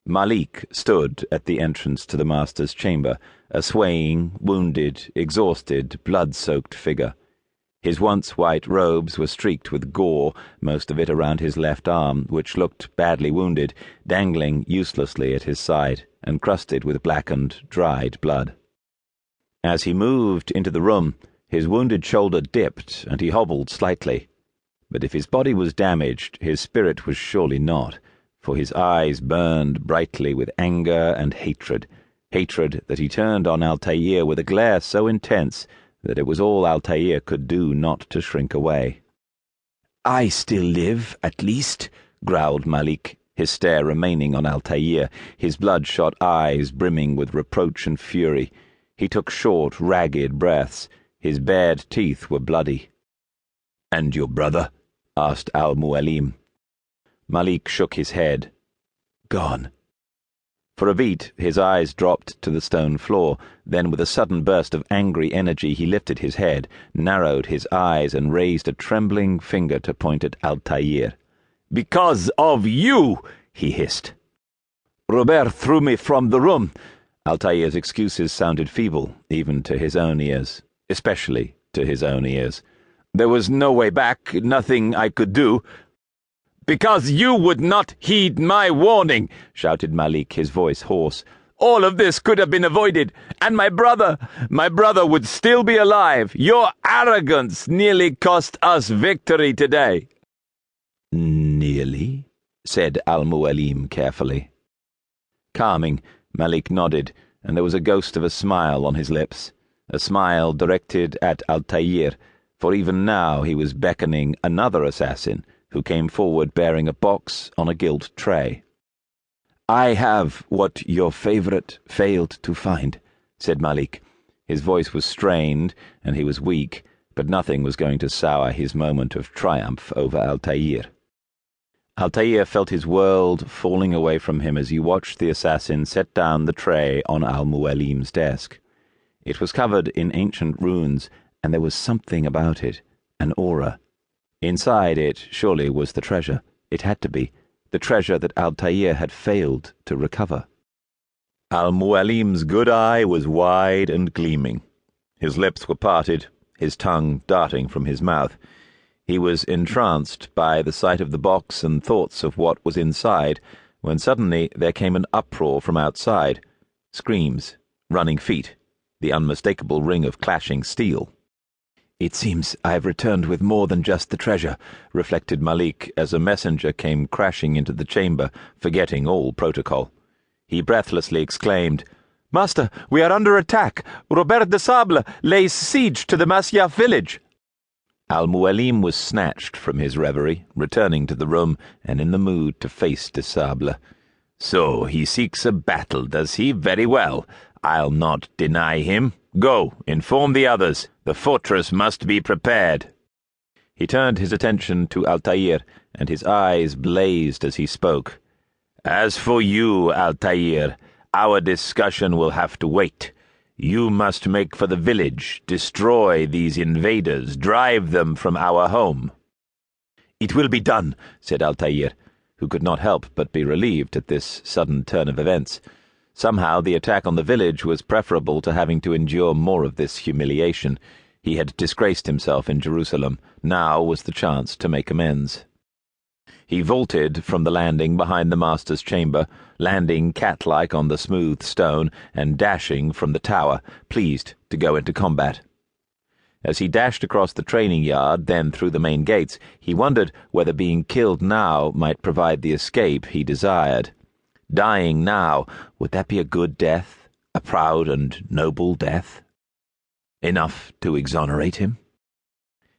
Malik stood at the entrance to the master's chamber, a swaying, wounded, exhausted, blood-soaked figure. His once white robes were streaked with gore, most of it around his left arm, which looked badly wounded, dangling uselessly at his side, and crusted with blackened, dried blood. As he moved into the room, his wounded shoulder dipped, and he hobbled slightly. But if his body was damaged, his spirit was surely not, for his eyes burned brightly with anger and hatred that he turned on Altair with a glare so intense that it was all Altair could do not to shrink away. "I still live, at least," growled Malik, his stare remaining on Altair, his bloodshot eyes brimming with reproach and fury. He took short, ragged breaths. His bared teeth were bloody. "And your brother?" asked al-Mualim. Malik shook his head. "Gone." For a beat, his eyes dropped to the stone floor. Then, with a sudden burst of angry energy, he lifted his head, narrowed his eyes, and raised a trembling finger to point at Altair. "Because of you!" he hissed. "Robert threw me from the room." Altair's excuses sounded feeble, even to his own ears, especially to his own ears. "There was no way back, nothing I could do." "Because you would not heed my warning," shouted Malik, his voice hoarse. "All of this could have been avoided, and my brother would still be alive. Your arrogance nearly cost us victory today." "Nearly?" said al-Mualim carefully. Calming, Malik nodded, and there was a ghost of a smile on his lips, a smile directed at Altair, for even now he was beckoning another assassin, who came forward bearing a box on a gilt tray. "I have what your favorite failed to find," said Malik. His voice was strained, and he was weak, but nothing was going to sour his moment of triumph over Altair. Altair felt his world falling away from him as he watched the assassin set down the tray on al-Mualim's desk. It was covered in ancient runes, and there was something about it, an aura. Inside it surely was the treasure. It had to be, the treasure that Altair had failed to recover. Al-Mualim's good eye was wide and gleaming. His lips were parted, his tongue darting from his mouth. He was entranced by the sight of the box and thoughts of what was inside, when suddenly there came an uproar from outside. Screams, running feet, the unmistakable ring of clashing steel. "It seems I have returned with more than just the treasure," reflected Malik as a messenger came crashing into the chamber, forgetting all protocol. He breathlessly exclaimed, "Master, we are under attack! Robert de Sable lays siege to the Masyaf village!" Al-Mualim was snatched from his reverie, returning to the room, and in the mood to face de Sable. "So he seeks a battle, does he? Very well. I'll not deny him. Go, inform the others. The fortress must be prepared." He turned his attention to Altair, and his eyes blazed as he spoke. "As for you, Altair, our discussion will have to wait. You must make for the village, destroy these invaders, drive them from our home." "It will be done," said Altair, who could not help but be relieved at this sudden turn of events. Somehow the attack on the village was preferable to having to endure more of this humiliation. He had disgraced himself in Jerusalem. Now was the chance to make amends. He vaulted from the landing behind the master's chamber, landing cat-like on the smooth stone, and dashing from the tower, pleased to go into combat. As he dashed across the training yard, then through the main gates, he wondered whether being killed now might provide the escape he desired. Dying now, would that be a good death, a proud and noble death? Enough to exonerate him?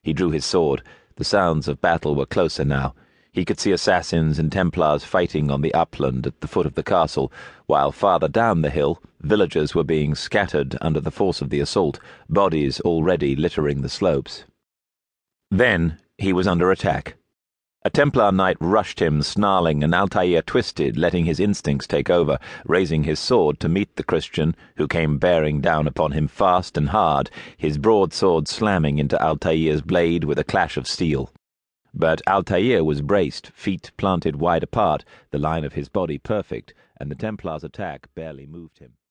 He drew his sword. The sounds of battle were closer now. He could see assassins and Templars fighting on the upland at the foot of the castle, while farther down the hill, villagers were being scattered under the force of the assault, bodies already littering the slopes. Then he was under attack. A Templar knight rushed him, snarling, and Altair twisted, letting his instincts take over, raising his sword to meet the Christian, who came bearing down upon him fast and hard, his broadsword slamming into Altair's blade with a clash of steel. But Altair was braced, feet planted wide apart, the line of his body perfect, and the Templar's attack barely moved him.